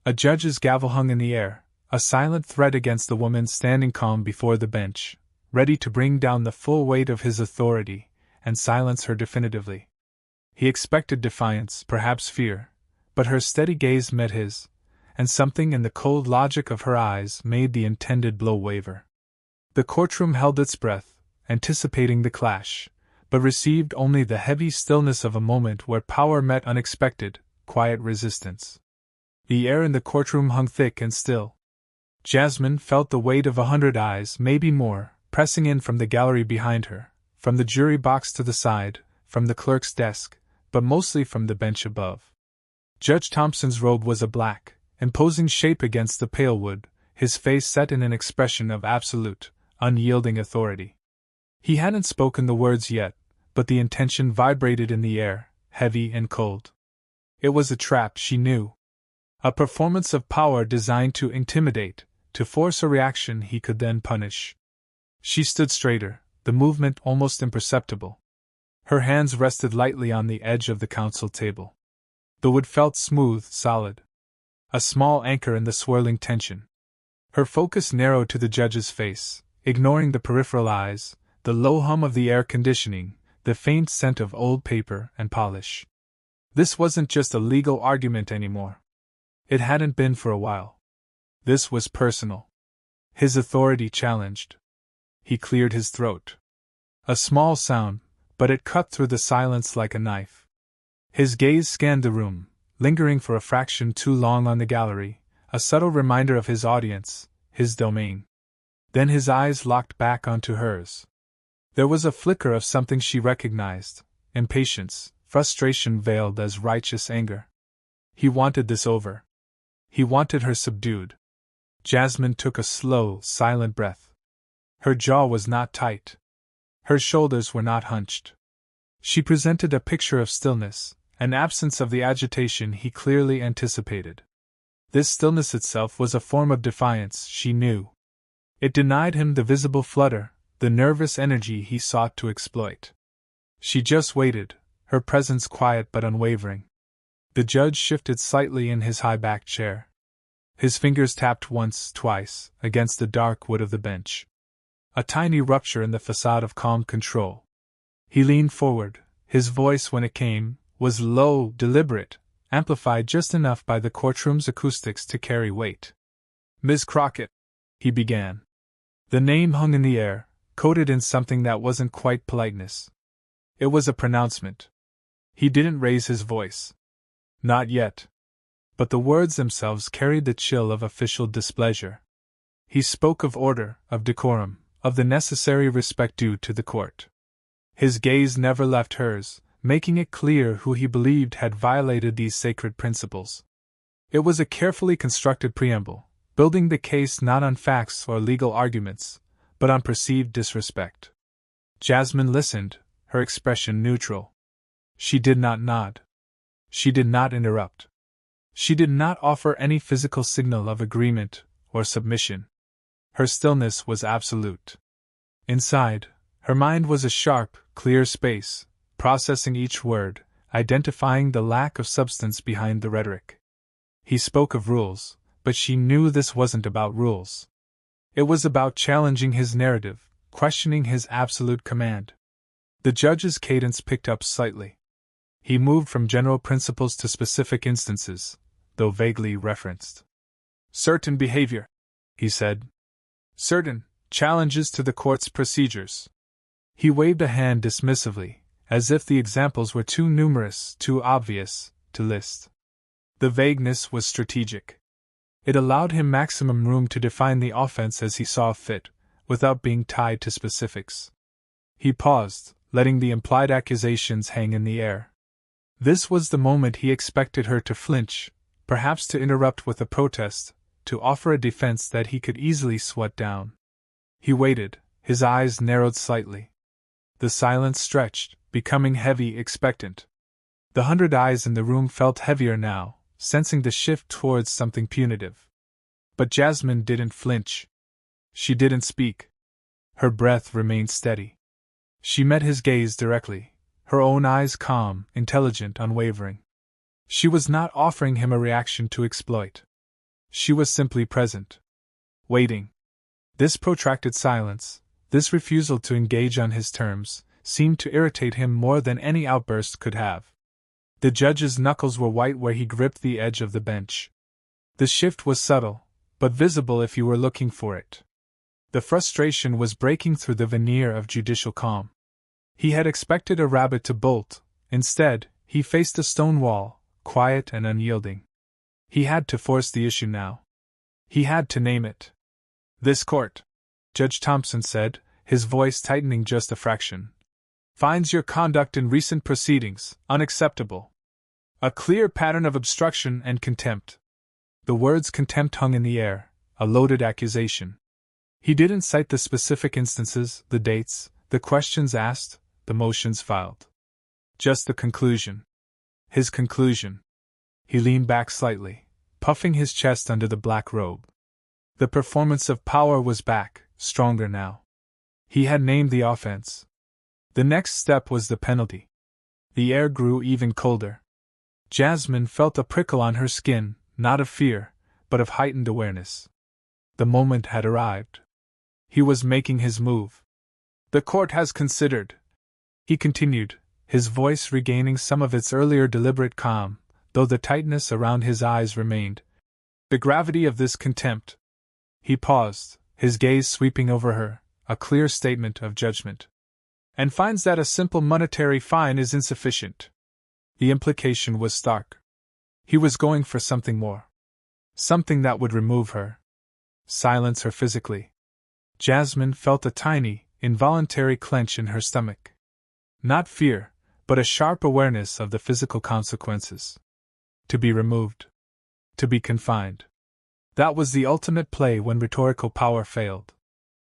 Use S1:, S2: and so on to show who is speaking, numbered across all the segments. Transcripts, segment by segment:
S1: A judge's gavel hung in the air, a silent threat against the woman standing calm before the bench, ready to bring down the full weight of his authority and silence her definitively. He expected defiance, perhaps fear, but her steady gaze met his, and something in the cold logic of her eyes made the intended blow waver. The courtroom held its breath, anticipating the clash, but received only the heavy stillness of a moment where power met unexpected, quiet resistance. The air in the courtroom hung thick and still. Jasmine felt the weight of 100 eyes, maybe more, pressing in from the gallery behind her, from the jury box to the side, from the clerk's desk, but mostly from the bench above. Judge Thompson's robe was a black, imposing shape against the pale wood, his face set in an expression of absolute, unyielding authority. He hadn't spoken the words yet, but the intention vibrated in the air, heavy and cold. It was a trap, she knew. A performance of power designed to intimidate, to force a reaction he could then punish. She stood straighter, the movement almost imperceptible. Her hands rested lightly on the edge of the counsel table. The wood felt smooth, solid. A small anchor in the swirling tension. Her focus narrowed to the judge's face, ignoring the peripheral eyes, the low hum of the air conditioning, the faint scent of old paper and polish. This wasn't just a legal argument anymore. It hadn't been for a while. This was personal. His authority challenged. He cleared his throat. A small sound, but it cut through the silence like a knife. His gaze scanned the room, lingering for a fraction too long on the gallery, a subtle reminder of his audience, his domain. Then his eyes locked back onto hers. There was a flicker of something she recognized, impatience, frustration veiled as righteous anger. He wanted this over. He wanted her subdued. Jasmine took a slow, silent breath. Her jaw was not tight. Her shoulders were not hunched. She presented a picture of stillness, an absence of the agitation he clearly anticipated. This stillness itself was a form of defiance, she knew. It denied him the visible flutter, the nervous energy he sought to exploit. She just waited, her presence quiet but unwavering. The judge shifted slightly in his high-backed chair. His fingers tapped once, twice, against the dark wood of the bench. A tiny rupture in the facade of calm control. He leaned forward. His voice, when it came, was low, deliberate, amplified just enough by the courtroom's acoustics to carry weight. "Ms. Crockett," he began. The name hung in the air, coated in something that wasn't quite politeness. It was a pronouncement. He didn't raise his voice. Not yet. But the words themselves carried the chill of official displeasure. He spoke of order, of decorum, of the necessary respect due to the court. His gaze never left hers, making it clear who he believed had violated these sacred principles. It was a carefully constructed preamble, building the case not on facts or legal arguments, but on perceived disrespect. Jasmine listened, her expression neutral. She did not nod. She did not interrupt. She did not offer any physical signal of agreement or submission. Her stillness was absolute. Inside, her mind was a sharp, clear space, processing each word, identifying the lack of substance behind the rhetoric. He spoke of rules, but she knew this wasn't about rules. It was about challenging his narrative, questioning his absolute command. The judge's cadence picked up slightly. He moved from general principles to specific instances, though vaguely referenced. "Certain behavior," he said. "Certain challenges to the court's procedures." He waved a hand dismissively, as if the examples were too numerous, too obvious, to list. The vagueness was strategic. It allowed him maximum room to define the offense as he saw fit, without being tied to specifics. He paused, letting the implied accusations hang in the air. This was the moment he expected her to flinch, perhaps to interrupt with a protest, to offer a defense that he could easily swat down. He waited, his eyes narrowed slightly. The silence stretched, becoming heavy, expectant. The 100 eyes in the room felt heavier now, sensing the shift towards something punitive. But Jasmine didn't flinch. She didn't speak. Her breath remained steady. She met his gaze directly, her own eyes calm, intelligent, unwavering. She was not offering him a reaction to exploit. She was simply present. Waiting. This protracted silence, this refusal to engage on his terms, seemed to irritate him more than any outburst could have. The judge's knuckles were white where he gripped the edge of the bench. The shift was subtle, but visible if you were looking for it. The frustration was breaking through the veneer of judicial calm. He had expected a rabbit to bolt. Instead, he faced a stone wall, quiet and unyielding. He had to force the issue now. He had to name it. "This court," Judge Thompson said, his voice tightening just a fraction, "finds your conduct in recent proceedings unacceptable. A clear pattern of obstruction and contempt." The words contempt hung in the air, a loaded accusation. He didn't cite the specific instances, the dates, the questions asked, the motions filed. Just the conclusion. His conclusion. He leaned back slightly, puffing his chest under the black robe. The performance of power was back, stronger now. He had named the offense. The next step was the penalty. The air grew even colder. Jasmine felt a prickle on her skin, not of fear, but of heightened awareness. The moment had arrived. He was making his move. "The court has considered," he continued, his voice regaining some of its earlier deliberate calm, though the tightness around his eyes remained, "the gravity of this contempt." He paused, his gaze sweeping over her, a clear statement of judgment. "And finds that a simple monetary fine is insufficient." The implication was stark. He was going for something more. Something that would remove her. Silence her physically. Jasmine felt a tiny, involuntary clench in her stomach. Not fear, but a sharp awareness of the physical consequences. To be removed. To be confined. That was the ultimate play when rhetorical power failed.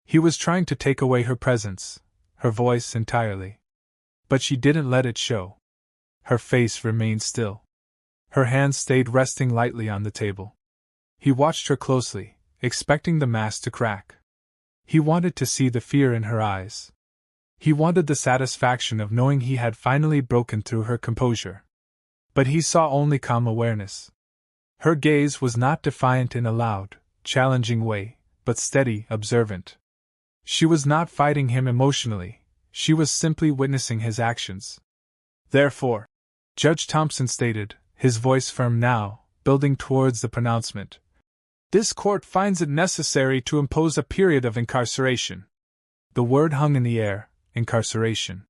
S1: He was trying to take away her presence, her voice entirely. But she didn't let it show. Her face remained still. Her hands stayed resting lightly on the table. He watched her closely, expecting the mask to crack. He wanted to see the fear in her eyes. He wanted the satisfaction of knowing he had finally broken through her composure. But he saw only calm awareness. Her gaze was not defiant in a loud, challenging way, but steady, observant. She was not fighting him emotionally, she was simply witnessing his actions. "Therefore," Judge Thompson stated, his voice firm now, building towards the pronouncement, "this court finds it necessary to impose a period of incarceration." The word hung in the air, incarceration.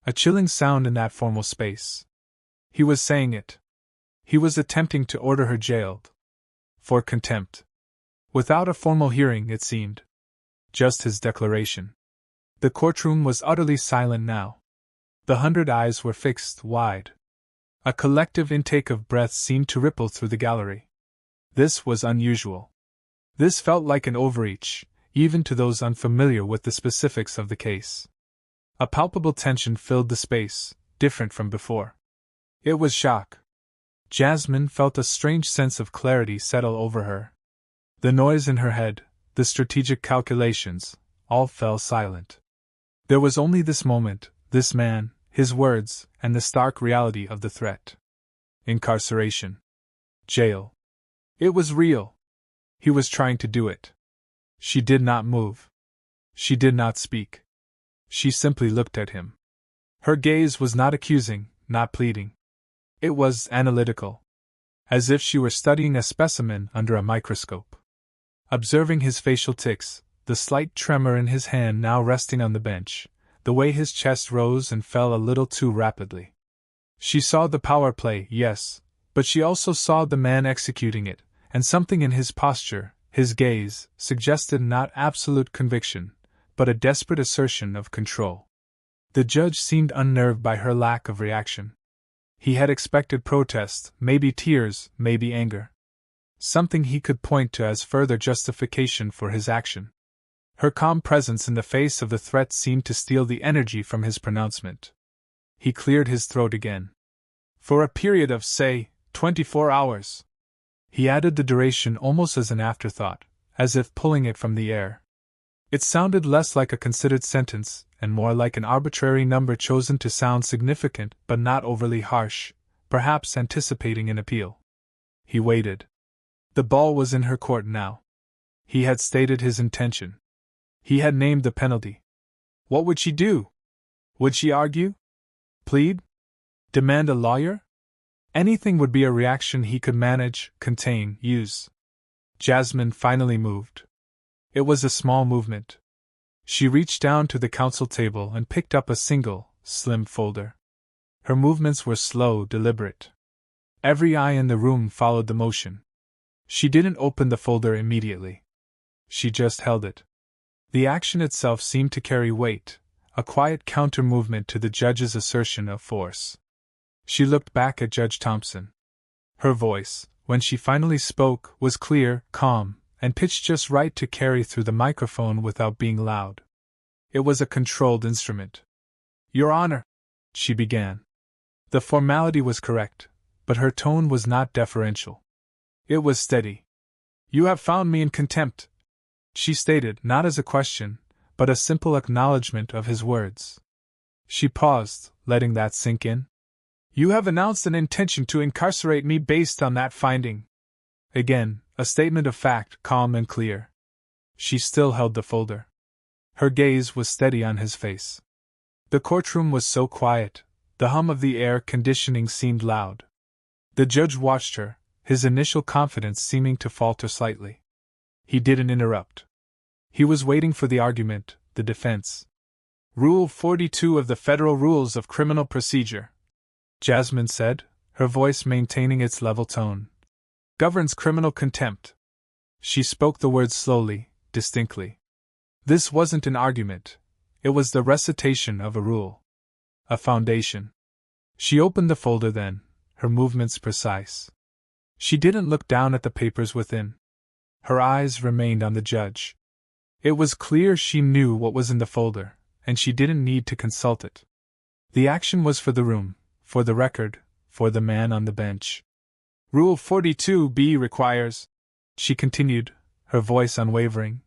S1: A chilling sound in that formal space. He was saying it. He was attempting to order her jailed. For contempt. Without a formal hearing, it seemed. Just his declaration. The courtroom was utterly silent now. The 100 eyes were fixed wide. A collective intake of breath seemed to ripple through the gallery. This was unusual. This felt like an overreach, even to those unfamiliar with the specifics of the case. A palpable tension filled the space, different from before. It was shock. Jasmine felt a strange sense of clarity settle over her. The noise in her head, the strategic calculations, all fell silent. There was only this moment, this man, his words, and the stark reality of the threat. Incarceration. Jail. It was real. He was trying to do it. She did not move. She did not speak. She simply looked at him. Her gaze was not accusing, not pleading. It was analytical. As if she were studying a specimen under a microscope. Observing his facial tics, the slight tremor in his hand now resting on the bench, the way his chest rose and fell a little too rapidly. She saw the power play, yes, but she also saw the man executing it, and something in his posture, his gaze, suggested not absolute conviction, but a desperate assertion of control. The judge seemed unnerved by her lack of reaction. He had expected protest, maybe tears, maybe anger. Something he could point to as further justification for his action. Her calm presence in the face of the threat seemed to steal the energy from his pronouncement. He cleared his throat again. "For a period of, say, 24 hours. He added the duration almost as an afterthought, as if pulling it from the air. It sounded less like a considered sentence, and more like an arbitrary number chosen to sound significant but not overly harsh, perhaps anticipating an appeal. He waited. The ball was in her court now. He had stated his intention. He had named the penalty. What would she do? Would she argue? Plead? Demand a lawyer? Anything would be a reaction he could manage, contain, use. Jasmine finally moved. It was a small movement. She reached down to the counsel table and picked up a single, slim folder. Her movements were slow, deliberate. Every eye in the room followed the motion. She didn't open the folder immediately. She just held it. The action itself seemed to carry weight, a quiet counter-movement to the judge's assertion of force. She looked back at Judge Thompson. Her voice, when she finally spoke, was clear, calm, and pitched just right to carry through the microphone without being loud. It was a controlled instrument. "Your Honor," she began. The formality was correct, but her tone was not deferential. It was steady. "You have found me in contempt," she stated, not as a question, but a simple acknowledgement of his words. She paused, letting that sink in. "You have announced an intention to incarcerate me based on that finding." Again, a statement of fact, calm and clear. She still held the folder. Her gaze was steady on his face. The courtroom was so quiet, the hum of the air conditioning seemed loud. The judge watched her, his initial confidence seeming to falter slightly. He didn't interrupt. He was waiting for the argument, the defense. "Rule 42 of the Federal Rules of Criminal Procedure," Jasmine said, her voice maintaining its level tone, "governs criminal contempt." She spoke the words slowly, distinctly. This wasn't an argument. It was the recitation of a rule. A foundation. She opened the folder then, her movements precise. She didn't look down at the papers within. Her eyes remained on the judge. It was clear she knew what was in the folder, and she didn't need to consult it. The action was for the room, for the record, for the man on the bench. "Rule 42b requires," she continued, her voice unwavering,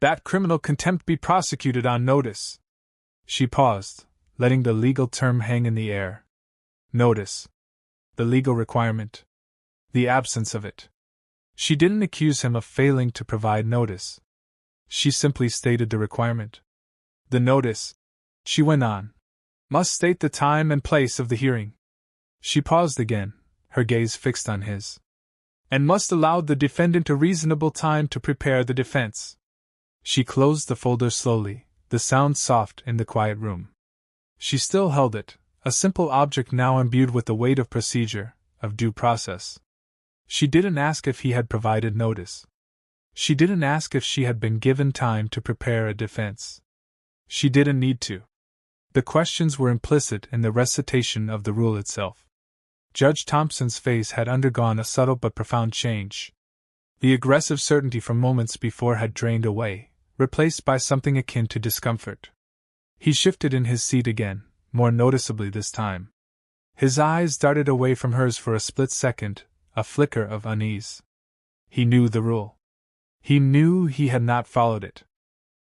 S1: "that criminal contempt be prosecuted on notice." She paused, letting the legal term hang in the air. Notice. The legal requirement. The absence of it. She didn't accuse him of failing to provide notice. She simply stated the requirement. "The notice," she went on, "must state the time and place of the hearing." She paused again, her gaze fixed on his. "And must allow the defendant a reasonable time to prepare the defense." She closed the folder slowly, the sound soft in the quiet room. She still held it, a simple object now imbued with the weight of procedure, of due process. She didn't ask if he had provided notice. She didn't ask if she had been given time to prepare a defense. She didn't need to. The questions were implicit in the recitation of the rule itself. Judge Thompson's face had undergone a subtle but profound change. The aggressive certainty from moments before had drained away, replaced by something akin to discomfort. He shifted in his seat again, more noticeably this time. His eyes darted away from hers for a split second, a flicker of unease. He knew the rule. He knew he had not followed it.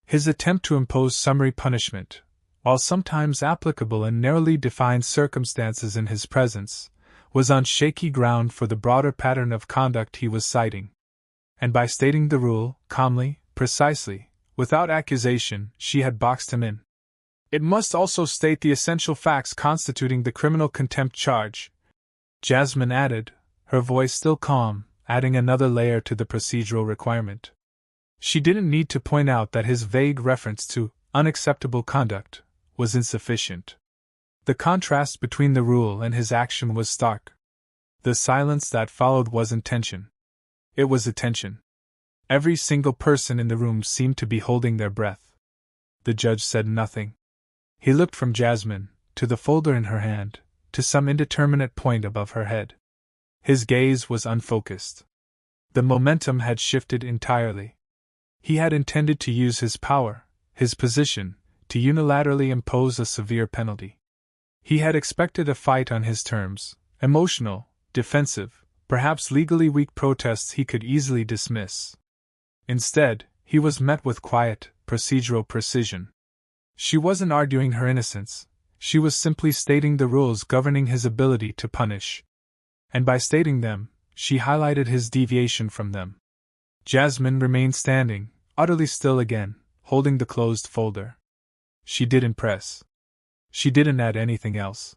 S1: His attempt to impose summary punishment, while sometimes applicable in narrowly defined circumstances in his presence, was on shaky ground for the broader pattern of conduct he was citing. And by stating the rule, calmly, precisely, without accusation, she had boxed him in. "It must also state the essential facts constituting the criminal contempt charge," Jasmine added, her voice still calm, adding another layer to the procedural requirement. She didn't need to point out that his vague reference to unacceptable conduct was insufficient. The contrast between the rule and his action was stark. The silence that followed wasn't tension. It was attention. Every single person in the room seemed to be holding their breath. The judge said nothing. He looked from Jasmine, to the folder in her hand, to some indeterminate point above her head. His gaze was unfocused. The momentum had shifted entirely. He had intended to use his power, his position, to unilaterally impose a severe penalty. He had expected a fight on his terms, emotional, defensive, perhaps legally weak protests he could easily dismiss. Instead, he was met with quiet, procedural precision. She wasn't arguing her innocence, she was simply stating the rules governing his ability to punish. And by stating them, she highlighted his deviation from them. Jasmine remained standing, utterly still again, holding the closed folder. She didn't press. She didn't add anything else.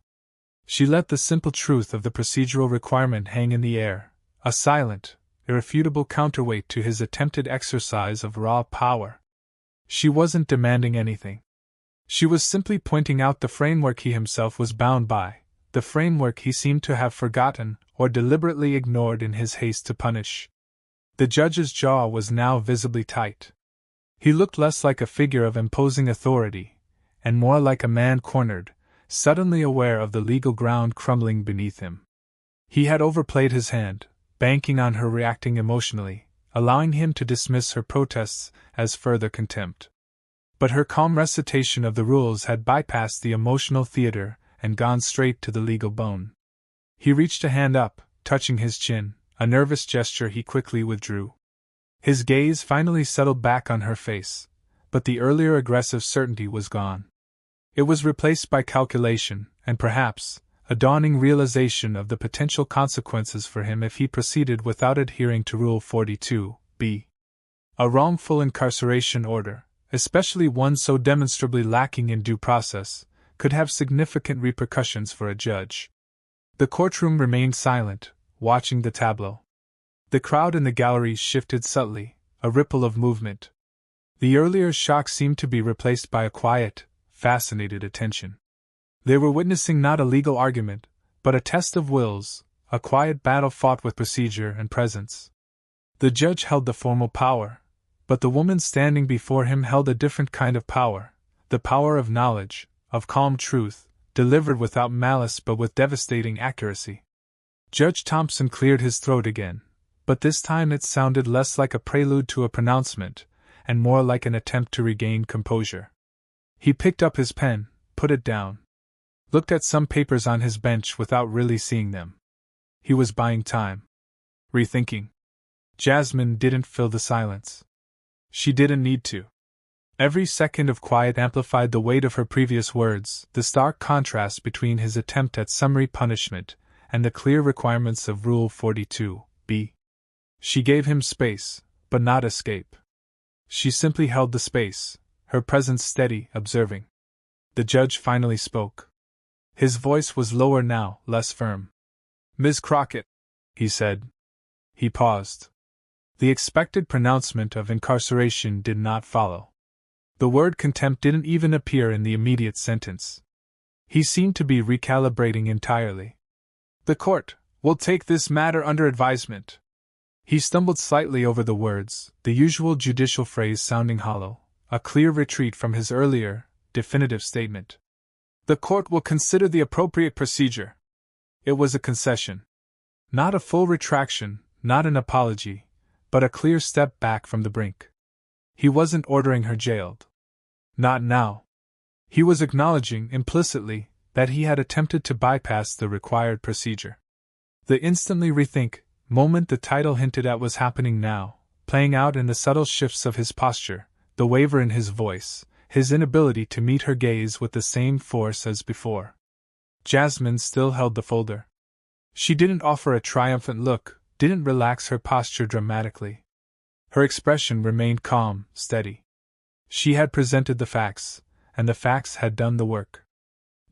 S1: She let the simple truth of the procedural requirement hang in the air, a silent, irrefutable counterweight to his attempted exercise of raw power. She wasn't demanding anything. She was simply pointing out the framework he himself was bound by, the framework he seemed to have forgotten or deliberately ignored in his haste to punish. The judge's jaw was now visibly tight. He looked less like a figure of imposing authority, and more like a man cornered, suddenly aware of the legal ground crumbling beneath him. He had overplayed his hand, banking on her reacting emotionally, allowing him to dismiss her protests as further contempt. But her calm recitation of the rules had bypassed the emotional theater and gone straight to the legal bone. He reached a hand up, touching his chin, a nervous gesture he quickly withdrew. His gaze finally settled back on her face, but the earlier aggressive certainty was gone. It was replaced by calculation, and perhaps, a dawning realization of the potential consequences for him if he proceeded without adhering to Rule 42b. A wrongful incarceration order, especially one so demonstrably lacking in due process, could have significant repercussions for a judge. The courtroom remained silent, watching the tableau. The crowd in the galleries shifted subtly, a ripple of movement. The earlier shock seemed to be replaced by a quiet, fascinated attention. They were witnessing not a legal argument, but a test of wills, a quiet battle fought with procedure and presence. The judge held the formal power, but the woman standing before him held a different kind of power, the power of knowledge, of calm truth, delivered without malice but with devastating accuracy. Judge Thompson cleared his throat again, but this time it sounded less like a prelude to a pronouncement, and more like an attempt to regain composure. He picked up his pen, put it down, looked at some papers on his bench without really seeing them. He was buying time. Rethinking. Jasmine didn't fill the silence. She didn't need to. Every second of quiet amplified the weight of her previous words, the stark contrast between his attempt at summary punishment and the clear requirements of Rule 42b. She gave him space, but not escape. She simply held the space, her presence steady, observing. The judge finally spoke. His voice was lower now, less firm. "Ms. Crockett," he said. He paused. The expected pronouncement of incarceration did not follow. The word contempt didn't even appear in the immediate sentence. He seemed to be recalibrating entirely. "The court will take this matter under advisement." He stumbled slightly over the words, the usual judicial phrase sounding hollow, a clear retreat from his earlier, definitive statement. "The court will consider the appropriate procedure." It was a concession. Not a full retraction, not an apology, but a clear step back from the brink. He wasn't ordering her jailed. Not now. He was acknowledging, implicitly, that he had attempted to bypass the required procedure. The instantly rethink moment the title hinted at was happening now, playing out in the subtle shifts of his posture, the waver in his voice, his inability to meet her gaze with the same force as before. Jasmine still held the folder. She didn't offer a triumphant look, didn't relax her posture dramatically. Her expression remained calm, steady. She had presented the facts, and the facts had done the work.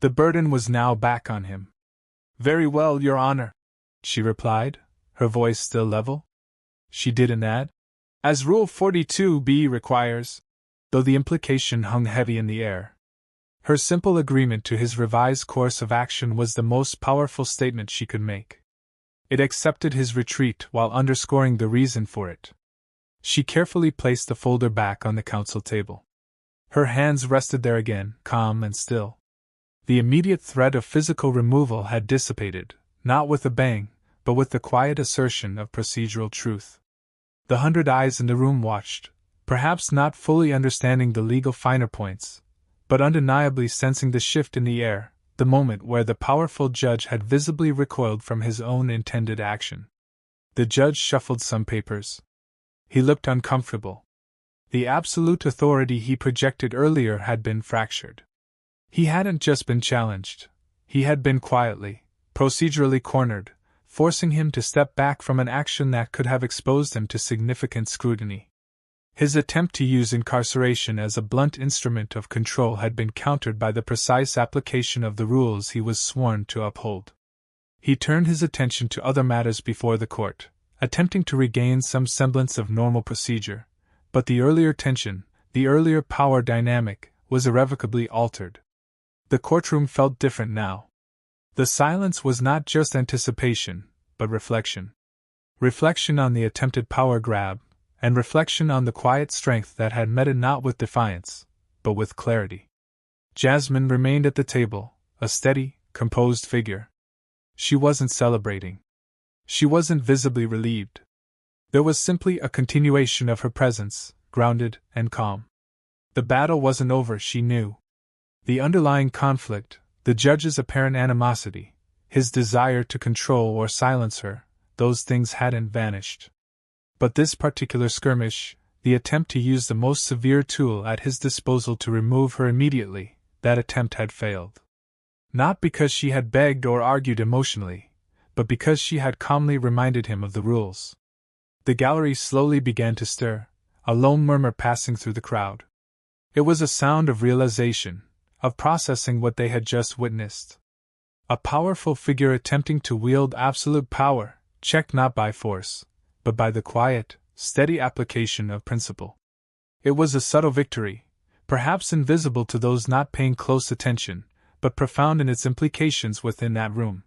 S1: The burden was now back on him. "Very well, Your Honor," she replied, her voice still level. She didn't add, "as Rule 42b requires," though the implication hung heavy in the air. Her simple agreement to his revised course of action was the most powerful statement she could make. It accepted his retreat while underscoring the reason for it. She carefully placed the folder back on the counsel table. Her hands rested there again, calm and still. The immediate threat of physical removal had dissipated, not with a bang, but with the quiet assertion of procedural truth. The 100 eyes in the room watched, perhaps not fully understanding the legal finer points, but undeniably sensing the shift in the air, the moment where the powerful judge had visibly recoiled from his own intended action. The judge shuffled some papers. He looked uncomfortable. The absolute authority he projected earlier had been fractured. He hadn't just been challenged. He had been quietly, procedurally cornered, forcing him to step back from an action that could have exposed him to significant scrutiny. His attempt to use incarceration as a blunt instrument of control had been countered by the precise application of the rules he was sworn to uphold. He turned his attention to other matters before the court, attempting to regain some semblance of normal procedure, but the earlier tension, the earlier power dynamic, was irrevocably altered. The courtroom felt different now. The silence was not just anticipation, but reflection. Reflection on the attempted power grab, and reflection on the quiet strength that had met it not with defiance, but with clarity. Jasmine remained at the table, a steady, composed figure. She wasn't celebrating. She wasn't visibly relieved. There was simply a continuation of her presence, grounded and calm. The battle wasn't over, she knew. The underlying conflict, the judge's apparent animosity, his desire to control or silence her, those things hadn't vanished. But this particular skirmish, the attempt to use the most severe tool at his disposal to remove her immediately, that attempt had failed. Not because she had begged or argued emotionally, but because she had calmly reminded him of the rules. The gallery slowly began to stir, a low murmur passing through the crowd. It was a sound of realization, of processing what they had just witnessed. A powerful figure attempting to wield absolute power, checked not by force, but by the quiet, steady application of principle. It was a subtle victory, perhaps invisible to those not paying close attention, but profound in its implications within that room.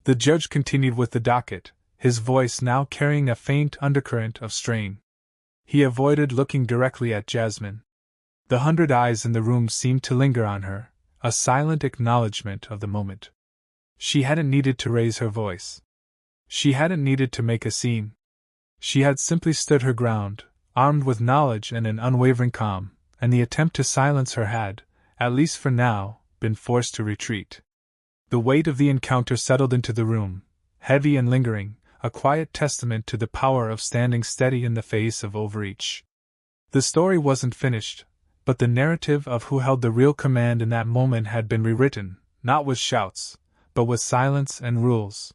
S1: The judge continued with the docket, his voice now carrying a faint undercurrent of strain. He avoided looking directly at Jasmine. The 100 eyes in the room seemed to linger on her, a silent acknowledgement of the moment. She hadn't needed to raise her voice. She hadn't needed to make a scene. She had simply stood her ground, armed with knowledge and an unwavering calm, and the attempt to silence her had, at least for now, been forced to retreat. The weight of the encounter settled into the room, heavy and lingering, a quiet testament to the power of standing steady in the face of overreach. The story wasn't finished, but the narrative of who held the real command in that moment had been rewritten, not with shouts, but with silence and rules.